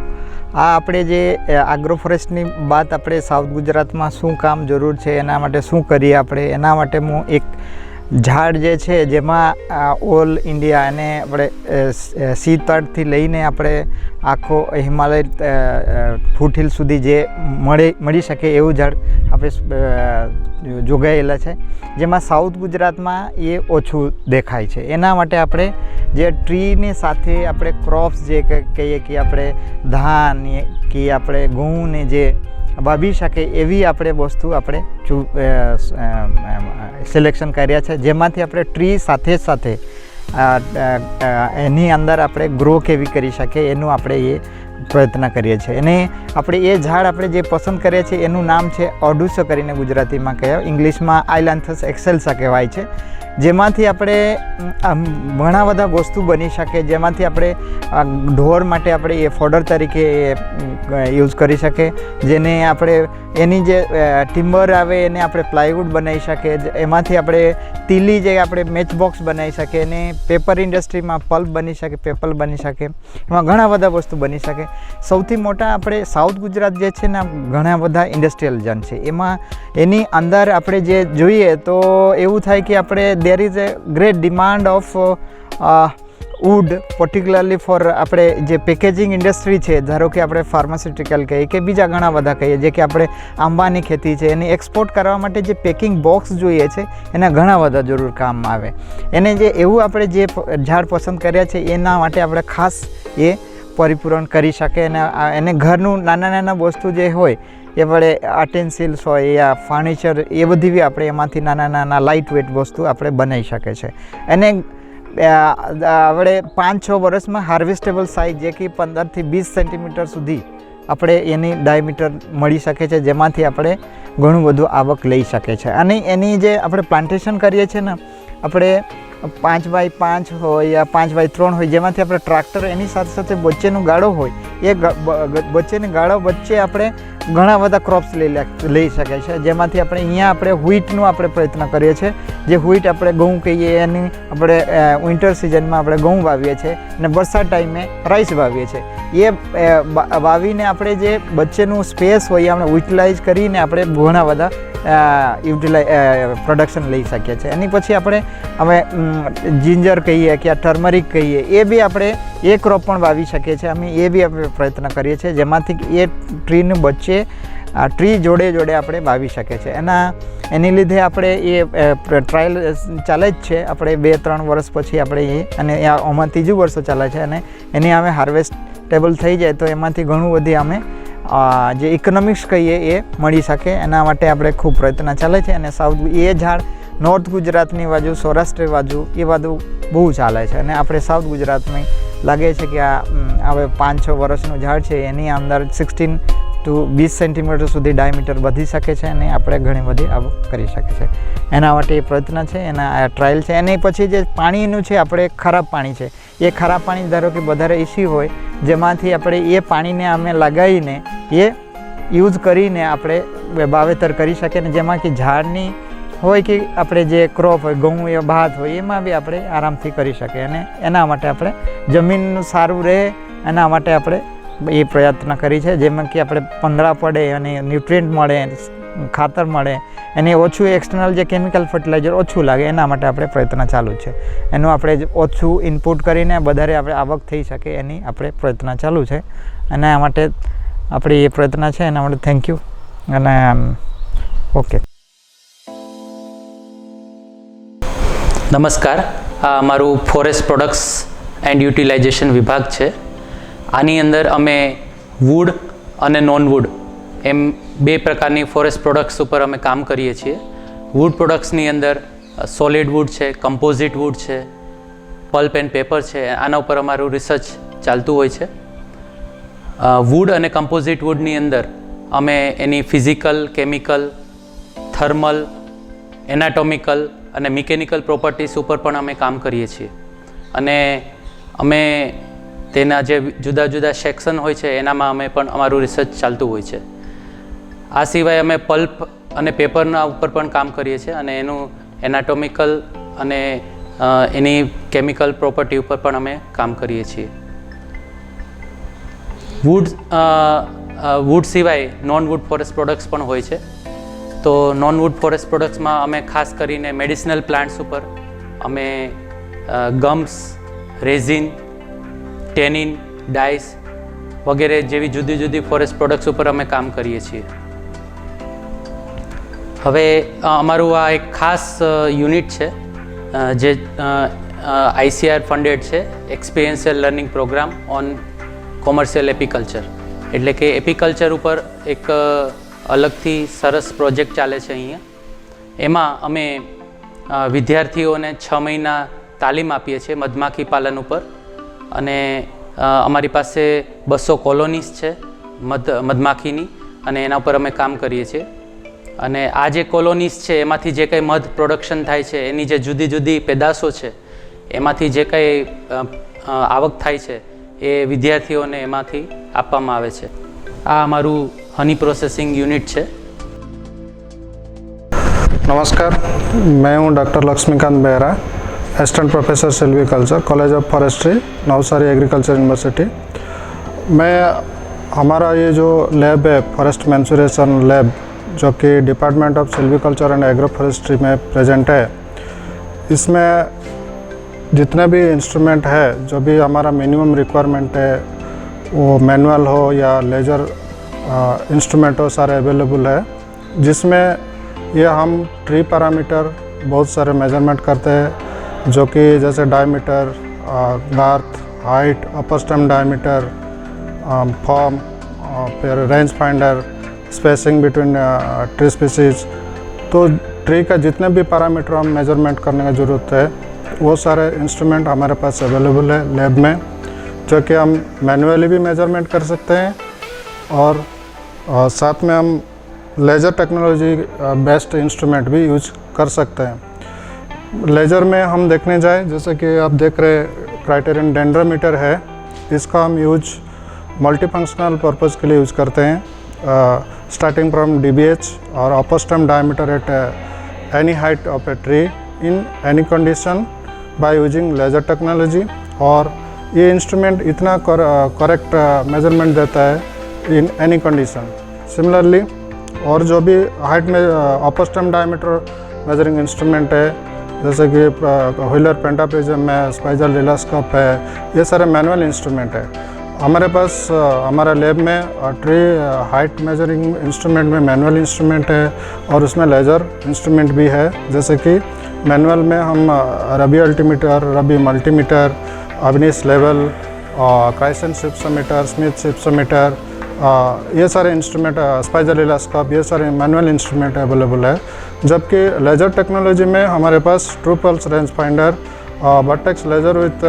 આ આપણે જે આગ્રો ફોરેસ્ટની વાત આપણે સાઉથ ગુજરાતમાં શું કામ જરૂર છે, એના માટે શું કરીએ આપણે, એના માટે હું એક ઝાડ જે છે જેમાં ઓલ ઇન્ડિયા અને આપણે સીતળથી લઈને આપણે આખો હિમાલય ફૂટહિલ સુધી જે મળી શકે એવું ઝાડ આપણે જોગાયેલા છે, જેમાં સાઉથ ગુજરાતમાં એ ઓછું દેખાય છે. એના માટે આપણે જે ટ્રીની સાથે આપણે ક્રોપ્સ જે કહીએ કે આપણે ધાન કે આપણે ઘઉંને જે વાવી શકે એવી આપણે વસ્તુ આપણે સિલેક્શન કર્યા છે, જેમાંથી આપણે ટ્રી સાથે એની અંદર આપણે ગ્રો કેવી કરી શકીએ એનું આપણે એ પ્રયત્ન કરીએ છીએ. અને આપણે એ ઝાડ આપણે જે પસંદ કરીએ છીએ એનું નામ છે ઓડુસો કરીને ગુજરાતીમાં કહેવાય, ઇંગ્લિશમાં આઇલાન્થસ એક્સેલ્સા કહેવાય છે. જેમાંથી આપણે ઘણા બધા વસ્તુ બની શકે, જેમાંથી આપણે ઢોર માટે આપણે એ ફોડર તરીકે યુઝ કરી શકીએ, જેને આપણે એની જે ટિમ્બર આવે એને આપણે પ્લાયવુડ બનાવી શકીએ, એમાંથી આપણે તીલી જે આપણે મેચબોક્સ બનાવી શકીએ, અને પેપર ઇન્ડસ્ટ્રીમાં પલ્પ બની શકે, પેપર બની શકે, એમાં ઘણા બધા વસ્તુ બની શકે. સૌથી મોટા આપણે સાઉથ ગુજરાત જે છે ને ઘણા બધા ઇન્ડસ્ટ્રીયલ ઝોન છે, એમાં એની અંદર આપણે જે જોઈએ તો એવું થાય કે આપણે there is a great demand of wood, particularly for આપણે જે પેકેજિંગ ઇન્ડસ્ટ્રી છે, ધારો કે આપણે ફાર્માસ્યુટિકલ કહીએ કે બીજા ઘણા બધા કહીએ, જે કે આપણે આંબાની ખેતી છે, એને એક્સપોર્ટ કરવા માટે જે પેકિંગ બોક્સ જોઈએ છે એના ઘણા બધા જરૂર કામમાં આવે. એને જે એવું આપણે જે ઝાડ પસંદ કર્યા છે એના માટે આપણે ખાસ એ પરિપૂરણ કરી શકે. અને એને ઘરનું નાના વસ્તુ જે હોય એ વડે આર્ટેન્સિલ્સ હોય યા ફર્નિચર એ બધી બી આપણે એમાંથી નાના લાઇટ વેટ વસ્તુ આપણે બનાવી શકે છે. અને આપણે 5-6 વર્ષમાં હાર્વેસ્ટેબલ સાઇઝ જે કે 15 થી 20 સેન્ટીમીટર સુધી આપણે એની ડાયામીટર મળી શકે છે, જેમાંથી આપણે ઘણું બધું આવક લઈ શકે છે. અને એની જે આપણે પ્લાન્ટેશન કરીએ છીએ ને આપણે 5x5 હોય યા 5x3 હોય, જેમાંથી આપણે ટ્રેક્ટર એની સાથે વચ્ચેનો ગાળો હોય એ વચ્ચેની ગાળો વચ્ચે આપણે ઘણા બધા ક્રોપ્સ લઈ શકાય છે, જેમાંથી આપણે અહીંયા આપણે વ્હીટનું આપણે પ્રયત્ન કરીએ છીએ. જે વ્હીટ આપણે ઘઉં કહીએ એની આપણે વિન્ટર સિઝનમાં આપણે ઘઉં વાવીએ છીએ અને વરસાદ ટાઈમે રાઈસ વાવીએ છીએ. એ વાવીને આપણે જે વચ્ચેનું સ્પેસ હોય આપણે યુટિલાઇઝ કરીને આપણે ઘણા બધા પ્રોડક્શન લઈ શકીએ છીએ. એની પછી આપણે હવે જિંજર કહીએ કે ટર્મરિક કહીએ એ બી આપણે એ ક્રોપ પણ વાવી શકીએ છીએ. અમે એ બી આપણે પ્રયત્ન કરીએ છીએ, જેમાંથી એ ટ્રીનું વચ્ચે ટ્રી જોડે આપણે વાવી શકીએ છીએ. એની લીધે આપણે એ ટ્રાયલ ચાલે જ છે. આપણે 2-3 વર્ષ પછી આપણે અને આમાં 3જું વર્ષ ચાલે છે, અને એની અમે હાર્વેસ્ટેબલ થઈ જાય તો એમાંથી ઘણું બધી અમે જે ઇકોનોમિક્સ કહીએ એ મળી શકે. એના માટે આપણે ખૂબ પ્રયત્ન ચાલે છે. અને એ ઝાડ નોર્થ ગુજરાતની બાજુ, સૌરાષ્ટ્ર બાજુ એ બધું બહુ ચાલે છે. અને આપણે સાઉથ ગુજરાતમાં લાગે છે કે આ હવે 5-6 વર્ષનું ઝાડ છે, એની અંદર 16 to 20 સેન્ટીમીટર સુધી ડાયામીટર વધી શકે છે, અને આપણે ઘણી બધી આવક કરી શકે છે. એના માટે એ પ્રયત્ન છે, એના ટ્રાયલ છે. અને પછી જે પાણીનું છે, આપણે ખરાબ પાણી છે, એ ખરાબ પાણી ધારો કે વધારે ઇસ્યુ હોય, જેમાંથી આપણે એ પાણીને અમે લગાવીને એ યુઝ કરીને આપણે વાવેતર કરી શકીએ. ને જેમાં કે ઝાડની હોય કે આપણે જે ક્રોપ હોય, ઘઉં એ ભાત હોય, એમાં બી આપણે આરામથી કરી શકીએ. અને એના માટે આપણે જમીનનું સારું રહે એના માટે આપણે એ પ્રયત્ન કરી છે, જેમાં કે આપણે પંદડા પડે અને ન્યુટ્રિયન્ટ મળે, ખાતર મળે, એને ઓછું એક્સટર્નલ જે કેમિકલ ફર્ટિલાઇઝર ઓછું લાગે એના માટે આપણે પ્રયત્ન ચાલુ છે. એનું આપણે ઓછું ઇનપુટ કરીને વધારે આપણે આવક થઈ શકે એની આપણે પ્રયત્ન ચાલુ છે. અને આ માટે આપણી એ પ્રયત્ન છે, એના માટે થેન્ક યુ. અને ઓકે. નમસ્કાર, આ અમારું ફોરેસ્ટ પ્રોડક્ટ્સ એન્ડ યુટિલાઇઝેશન વિભાગ છે. આની અંદર અમે વુડ અને નોન વુડ એમ બે પ્રકારની ફોરેસ્ટ પ્રોડક્ટ્સ ઉપર અમે કામ કરીએ છીએ. વુડ પ્રોડક્ટ્સની અંદર સોલિડ વુડ છે, કમ્પોઝિટ વુડ છે, પલ્પ એન્ડ પેપર છે. આના ઉપર અમારું રિસર્ચ ચાલતું હોય છે. વુડ અને કમ્પોઝિટ વુડની અંદર અમે એની ફિઝિકલ, કેમિકલ, થર્મલ, એનાટોમિકલ અને મિકેનિકલ પ્રોપર્ટીઝ ઉપર પણ અમે કામ કરીએ છીએ. અને અમે તેના જે જુદા જુદા સેક્શન હોય છે એનામાં અમે પણ અમારું રિસર્ચ ચાલતું હોય છે. આ સિવાય અમે પલ્પ અને પેપરના ઉપર પણ કામ કરીએ છીએ અને એનું એનાટોમિકલ અને એની કેમિકલ પ્રોપર્ટી ઉપર પણ અમે કામ કરીએ છીએ. વુડ સિવાય નોન વુડ ફોરેસ્ટ પ્રોડક્ટ્સ પણ હોય છે. તો નોન વુડ ફોરેસ્ટ પ્રોડક્ટ્સમાં અમે ખાસ કરીને મેડિસિનલ પ્લાન્ટ્સ ઉપર અમે ગમ્સ, રેઝિન, ટેનિન, ડાઇસ વગેરે જેવી જુદી જુદી ફોરેસ્ટ પ્રોડક્ટ્સ ઉપર અમે કામ કરીએ છીએ. હવે અમારું આ એક ખાસ યુનિટ છે જે ICAR ફંડેડ છે, એક્સપિરિયન્શિયલ લર્નિંગ પ્રોગ્રામ ઓન કોમર્શિયલ એપીકલ્ચર. એટલે કે એપીકલ્ચર ઉપર એક અલગથી સરસ પ્રોજેક્ટ ચાલે છે અહીંયા. એમાં અમે વિદ્યાર્થીઓને 6 મહિના તાલીમ આપીએ છીએ મધમાખી પાલન ઉપર. અને અમારી પાસે 200 કોલોનીઝ છે મધમાખીની અને એના ઉપર અમે કામ કરીએ છીએ. અને આ જે કોલોનીઝ છે એમાંથી જે કંઈ મધ પ્રોડક્શન થાય છે, એની જે જુદી જુદી પેદાશો છે, એમાંથી જે કંઈ આવક થાય છે એ વિદ્યાર્થીઓને એમાંથી આપવામાં આવે છે. આ અમારું હની પ્રોસેસિંગ યુનિટ છે. नमस्कार, मैं हूं doctor Laxmikant Behera, assistant professor silviculture, college of forestry, Navsari agriculture university. मैं हमारा ये जो लैब है फॉरेस्ट मेंसुरेशन लैब, जो कि department of silviculture and agro forestry में प्रेजेंट है, इसमें जितने भी इंस्ट्रूमेंट है, जो भी हमारा मिनिमम रिक्वायरमेंट है, वो मैनुअल हो या लेजर इंस्ट्रूमेंट हो, सारे अवेलेबल है. जिसमें ये हम ट्री पैरामीटर बहुत सारे मेजरमेंट करते हैं, जो कि जैसे डायमीटर, गार्थ, हाइट, अपर स्टेम डायमीटर, फॉर्म, फिर range finder, spacing between tree species. तो ट्री का जितने भी पैरामीटर हम मेजरमेंट करने की ज़रूरत है, वो सारे इंस्ट्रूमेंट हमारे पास अवेलेबल है लैब में, जो कि हम मैनुअली भी मेजरमेंट कर सकते हैं और साथ में हम लेज़र टेक्नोलॉजी बेस्ड इंस्ट्रूमेंट भी यूज कर सकते हैं. लेज़र में हम देखने जाए, जैसे कि आप देख रहे क्राइटेरियन डेंड्रोमीटर है, इसका हम यूज मल्टीफंक्शनल पर्पज़ के लिए यूज करते हैं. स्टार्टिंग फ्रॉम DBH और upper stem diameter at any height of a tree in any condition by using laser technology. और ये इंस्ट्रूमेंट इतना करेक्ट मेजरमेंट देता है इन एनी कंडीशन. सिमिलरली और जो भी हाइट में अपर स्टेम डायमीटर मेजरिंग इंस्ट्रूमेंट है, जैसे कि व्हीलर पेंटाप्रिज्म है, स्पाइजल रिलास्कोप है, ये सारे मैनुअल इंस्ट्रूमेंट है. हमारे पास हमारा लैब में ट्री हाइट मेजरिंग इंस्ट्रूमेंट में मैनुअल इंस्ट्रूमेंट है और उसमें लेज़र इंस्ट्रूमेंट भी है. जैसे कि मैनुअल में हम रबी अल्टीमीटर, रबी मल्टीमीटर, अवनीस लेवल, क्राइसन सिप्सोमीटर, स्मिथ सिप्सोमीटर, ये सारे इंस्ट्रूमेंट, स्पाइजल रिलास्कोप, ये सारे मैनुअल इंस्ट्रूमेंट अवेलेबल है. जबकि लेज़र टेक्नोलॉजी में हमारे पास true pulse range finder, vertex laser with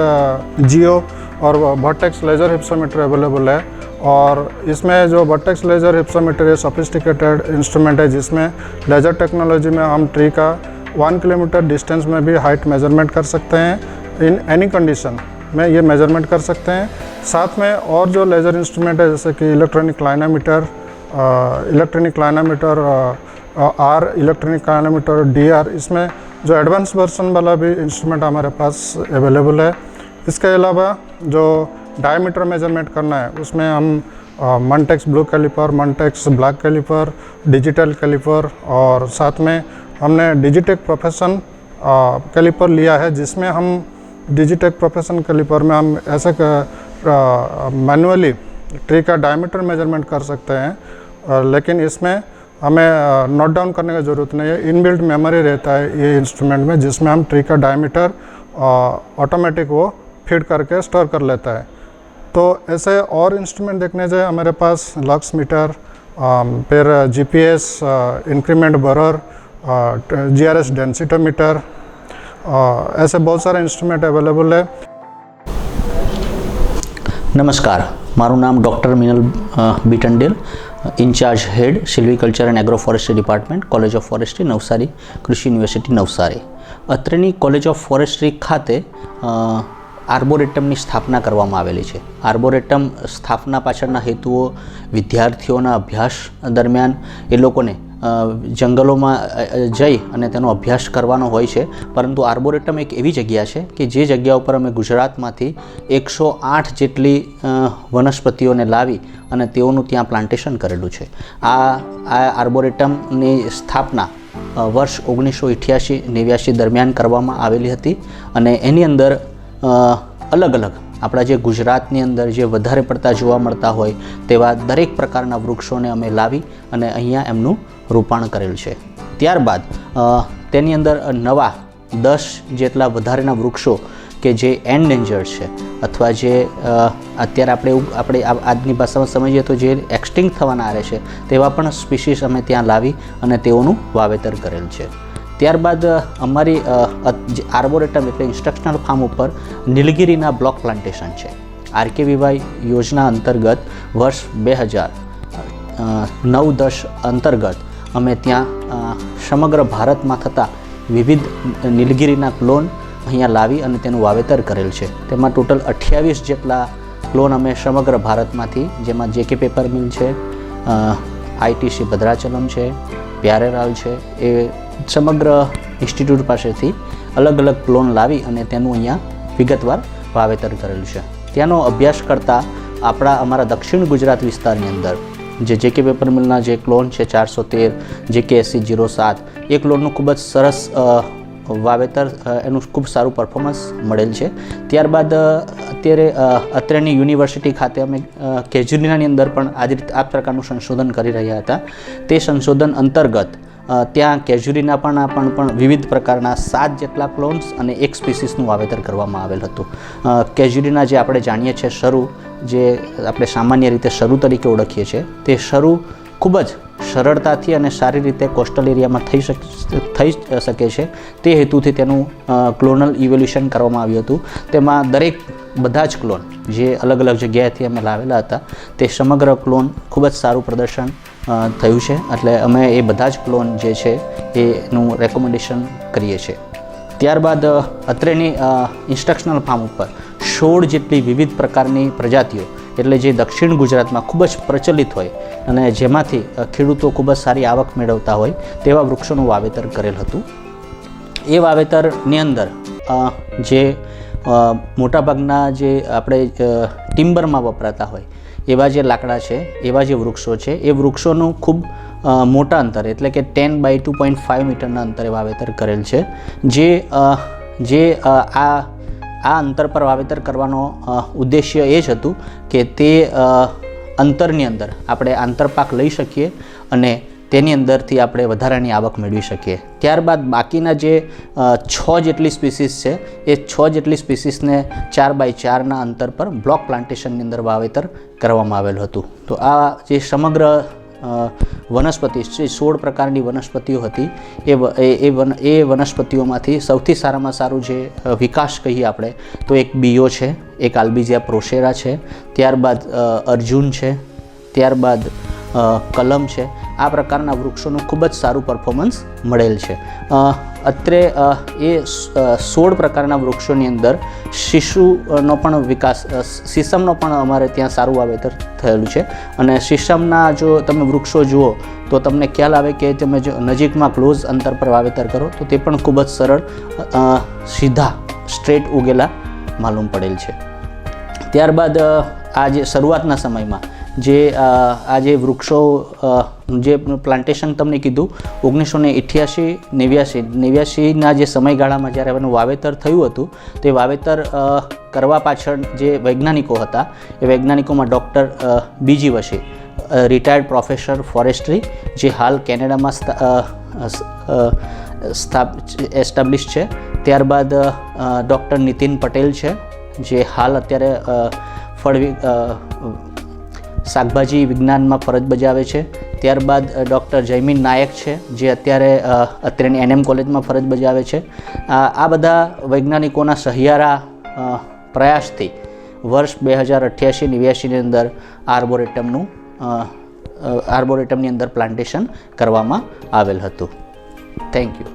geo और वर्टेक्स लेज़र हिप्सोमीटर अवेलेबल है. और इसमें जो वर्टेक्स लेज़र हिप्सोमीटर है सोफिस्टिकेटेड इंस्ट्रूमेंट है, जिसमें लेज़र टेक्नोलॉजी में हम ट्री का 1 किलोमीटर डिस्टेंस में भी हाइट मेजरमेंट कर सकते हैं. इन एनी कंडीशन में ये मेजरमेंट कर सकते हैं. साथ में और जो लेज़र इंस्ट्रूमेंट है, जैसे कि इलेक्ट्रॉनिक लाइनामीटर, आर, इलेक्ट्रॉनिक लाइनामीटर DR, इसमें जो एडवांस वर्जन वाला भी इंस्ट्रूमेंट हमारे पास अवेलेबल है. इसके अलावा जो डायमीटर मेजरमेंट करना है उसमें हम Mantax blue caliper, Mantax black caliper, digital caliper और साथ में हमने डिजिटेक प्रोफेशन कैलिपर लिया है, जिसमें हम डिजिटेक प्रोफेशन कैलिपर में हम ऐसे मैनुअली ट्री का डायमीटर मेजरमेंट कर सकते हैं, लेकिन इसमें हमें नोट डाउन करने की ज़रूरत नहीं है। इनबिल्ट मेमोरी रहता है ये इंस्ट्रूमेंट में, जिसमें हम ट्री का डायमीटर ऑटोमेटिक वो फीड करके स्टोर कर लेता है। तो ऐसे और इंस्ट्रूमेंट देखने जाए हमारे पास लक्स मीटर, फिर GPS increment borer, GRS densitometer, ऐसे बहुत सारे इंस्ट्रूमेंट अवेलेबल है। નમસ્કાર, મારું નામ doctor Minal B Tandel, incharge head silviculture and agro forestry department, college of forestry Navsari, કૃષિ યુનિવર્સિટી નવસારી. અત્રેની કોલેજ ઓફ ફોરેસ્ટ્રી ખાતે આર્બોરેટમની સ્થાપના કરવામાં આવેલી છે. આર્બોરેટમ સ્થાપના પાછળના હેતુઓ વિદ્યાર્થીઓના અભ્યાસ દરમિયાન એ લોકોને જંગલોમાં જઈ અને તેનો અભ્યાસ કરવાનો હોય છે, પરંતુ આર્બોરેટમ એક એવી જગ્યા છે કે જે જગ્યા ઉપર અમે ગુજરાતમાંથી 108 જેટલી વનસ્પતિઓને લાવી અને તેઓનું ત્યાં પ્લાન્ટેશન કરેલું છે. આ આર્બોરેટમની સ્થાપના વર્ષ 1988-89 દરમિયાન કરવામાં આવેલી હતી અને એની અંદર અલગ અલગ આપણા જે ગુજરાતની અંદર જે વધારે પડતા જોવા મળતા હોય તેવા દરેક પ્રકારના વૃક્ષોને અમે લાવી અને અહીંયા એમનું રોપાણ કરેલ છે. ત્યારબાદ તેની અંદર નવા 10 જેટલા વધારેના વૃક્ષો કે જે એન્ડેન્જર્ડ છે અથવા જે અત્યારે આપણે આજની ભાષામાં સમજીએ તો જે એક્સટિંક્ટ થવાના આરે છે તેવા પણ સ્પીસીસ અમે ત્યાં લાવી અને તેઓનું વાવેતર કરેલ છે. ત્યારબાદ અમારી આર્બોરેટમ એટલે ઇન્સ્ટ્રક્શનલ ફાર્મ ઉપર નીલગિરીના બ્લોક પ્લાન્ટેશન છે. RKVY યોજના અંતર્ગત વર્ષ 2009-10 અંતર્ગત અમે ત્યાં સમગ્ર ભારતમાં થતા વિવિધ નીલગિરીના ક્લોન અહીંયા લાવી અને તેનું વાવેતર કરેલ છે. તેમાં ટોટલ 28 જેટલા ક્લોન અમે સમગ્ર ભારતમાંથી, જેમાં JK પેપર મિલ છે, ITC ભદ્રાચલમ છે, પ્યારેલાલ છે, એ સમગ્ર ઇન્સ્ટિટ્યૂટ પાસેથી અલગ અલગ ક્લોન લાવી અને તેનું અહીંયા વિગતવાર વાવેતર કરેલું છે. ત્યાંનો અભ્યાસ કરતાં અમારા દક્ષિણ ગુજરાત વિસ્તારની અંદર જે JK પેપર મિલના જે ક્લોન છે 413, JK 8007, એ ક્લોનનું ખૂબ જ સરસ વાવેતર, એનું ખૂબ સારું પરફોર્મન્સ મળેલ છે. ત્યારબાદ અત્યારે અત્રેની યુનિવર્સિટી ખાતે અમે કેજરીનાની અંદર પણ આ પ્રકારનું સંશોધન કરી રહ્યા હતા. તે સંશોધન અંતર્ગત ત્યાં કેજુરીના પણ વિવિધ પ્રકારના 7 જેટલા ક્લોન્સ અને એક સ્પીસીસનું વાવેતર કરવામાં આવેલ હતું. કેજુરીના જે આપણે જાણીએ છીએ શરૂ, જે આપણે સામાન્ય રીતે શરૂ તરીકે ઓળખીએ છીએ, તે શરૂ ખૂબ જ સરળતાથી અને સારી રીતે કોસ્ટલ એરિયામાં થઈ શકે છે. તે હેતુથી તેનું ક્લોનલ ઇવોલ્યુશન કરવામાં આવ્યું હતું. તેમાં બધા જ ક્લોન જે અલગ અલગ જગ્યાએથી અમે લાવેલા હતા તે સમગ્ર ક્લોન ખૂબ જ સારું પ્રદર્શન થયું છે. એટલે અમે એ બધા જ ક્લોન જે છે એનું રેકોમેન્ડેશન કરીએ છીએ. ત્યારબાદ અત્રેની ઇન્સ્ટ્રક્શનલ ફાર્મ ઉપર 16 જેટલી વિવિધ પ્રકારની પ્રજાતિઓ, એટલે જે દક્ષિણ ગુજરાતમાં ખૂબ જ પ્રચલિત હોય અને જેમાંથી ખેડૂતો ખૂબ જ સારી આવક મેળવતા હોય તેવા વૃક્ષોનું વાવેતર કરેલ હતું. એ વાવેતરની અંદર જે મોટાભાગના જે આપણે ટિમ્બરમાં વપરાતા હોય એવા જે લાકડા છે, એવા જે વૃક્ષો છે, એ વૃક્ષોનું ખૂબ મોટા અંતરે એટલે કે 10 by 2.5 મીટરના અંતરે વાવેતર કરેલ છે. જે આ અંતર પર વાવેતર કરવાનો ઉદ્દેશ્ય એ જ હતું કે તે અંતરની અંદર આપણે આંતરપાક લઈ શકીએ અને તેની અંદરથી આપણે વધારાની આવક મેળવી શકીએ. ત્યારબાદ બાકીના જે 6 જેટલી સ્પીસીસ છે એ 6 જેટલી સ્પીસીસને 4 by 4ના અંતર પર બ્લોક પ્લાન્ટેશનની અંદર વાવેતર કરવામાં આવેલું હતું. તો આ જે સમગ્ર વનસ્પતિ 16 પ્રકારની વનસ્પતિઓ હતી એ વનસ્પતિઓમાંથી સૌથી સારામાં સારું જે વિકાસ કહીએ આપણે તો એક બીઓ છે, એક આલ્બિઝિયા પ્રોસેરા છે, ત્યારબાદ અર્જુન છે, ત્યારબાદ કલમ છે. આ પ્રકારના વૃક્ષોનું ખૂબ જ સારું પરફોર્મન્સ મળેલ છે. અત્રે એ 16 પ્રકારના વૃક્ષોની અંદર શીશુનો પણ વિકાસ, સીસમનો પણ અમારે ત્યાં સારું વાવેતર થયેલું છે. અને શીશમના જો તમે વૃક્ષો જુઓ તો તમને ખ્યાલ આવે કે તમે જો નજીકમાં ક્લોઝ અંતર પર વાવેતર કરો તો તે પણ ખૂબ જ સરળ સીધા સ્ટ્રેટ ઉગેલા માલુમ પડેલ છે. ત્યારબાદ આ જે શરૂઆતના સમયમાં જે આ જે વૃક્ષો જે પ્લાન્ટેશન તમને કીધું 1988-89ના જે સમયગાળામાં જ્યારે એનું વાવેતર થયું હતું તે વાવેતર કરવા પાછળ જે વૈજ્ઞાનિકો હતા એ વૈજ્ઞાનિકોમાં ડૉક્ટર બીજી વશે રિટાયર્ડ પ્રોફેસર ફોરેસ્ટ્રી જે હાલ કેનેડામાં એસ્ટાબ્લિશ છે. ત્યારબાદ ડૉક્ટર નીતિન પટેલ છે જે હાલ અત્યારે શાકભાજી વિજ્ઞાનમાં ફરજ બજાવે છે. ત્યારબાદ ડૉક્ટર જયમીન નાયક છે જે અત્યારની NM કોલેજમાં ફરજ બજાવે છે. આ બધા વૈજ્ઞાનિકોના સહિયારા પ્રયાસથી વર્ષ 2088-89ની અંદર આર્બોરેટમની અંદર પ્લાન્ટેશન કરવામાં આવેલ હતું. Thank you.